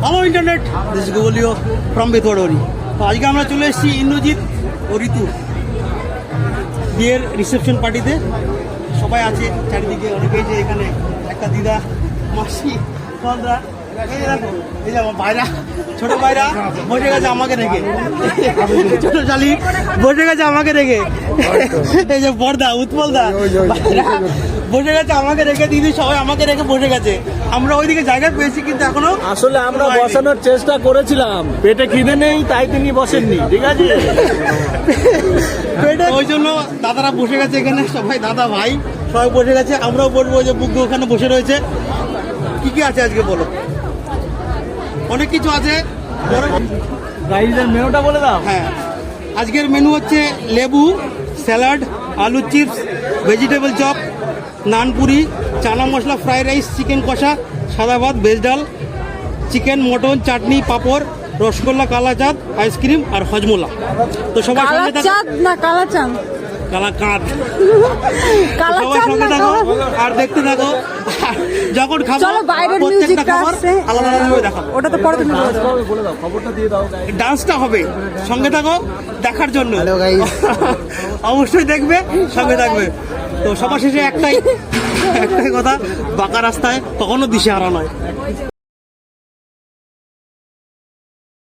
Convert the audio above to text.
Hello internet, this is গুগলিও from বেথুয়াডি। তো আজকে আমরা চলে এসেছি ইন্দ্রজিৎ ও ঋতু বিয়ের রিসেপশন পার্টিতে। সবাই আছে চারিদিকে, অনেকেই যে এখানে একটা দিদা, মাসি, ফলদা, এই দেখো, এই যে আমার ভাইরা, ছোট ভাইরা বসে গেছে আমাকে রেখে, ছোট শালি বসে গেছে আমাকে রেখে, এই যে বড়দা, উৎপলদা বসে গেছে আমাকে রেখে, দিদি সবাই আমাকে রেখে বসে গেছে। আমরা ওইদিকে জায়গা পেয়েছি কিন্তু এখনো আসলে আমরা বসানোর চেষ্টা করেছিলাম, পেটে খিদে নেই তাই তিনি বসেননি, ঠিক আছে। ওই জন্য দাদারা বসে গেছে এখানে, সবাই দাদা ভাই সবাই বসে গেছে। আমরাও বলবো যে বুক ওখানে বসে রয়েছে। কি কি আছে আজকে বলো? অনেক কিছু আছে। গাইজের মেনুটা বলে দাও। হ্যাঁ, আজকের মেনু হচ্ছে লেবু, স্যালাড, আলু চিপস, ভেজিটেবল চপ, নানপুরি, chana masala, fried rice, chicken কষা, সাদা ভাত, ভেজ ডাল, চিকেন, মটন, চাটনি, পাঁপড়, রসগোল্লা, কালাচাঁদ, আইসক্রিম আর হজমোলা। তো সবাই সঙ্গে থাকো। কালাচাঁদ না কালাচাঁদ, কালাকাঁদ। সবাই কালাচাঁদ সঙ্গে না থাকো আর দেখতে থাকো। যখন খাবো চলো বাইরের প্রত্যেকটা মিউজিকটা খাবার আসছে, আলাদা আলাদাভাবে দেখাবো। ওটা তো পরে তুমি বলে দাও। বলে দাও, খবরটা দিয়ে দাও। ডান্সটা হবে, সঙ্গে থাকো দেখার জন্য। অবশ্যই দেখবে, সঙ্গে থাকবে। তো সবার শেষে একটাই কথা, বাঁকা রাস্তায় কখনো দিশেহারা নয়।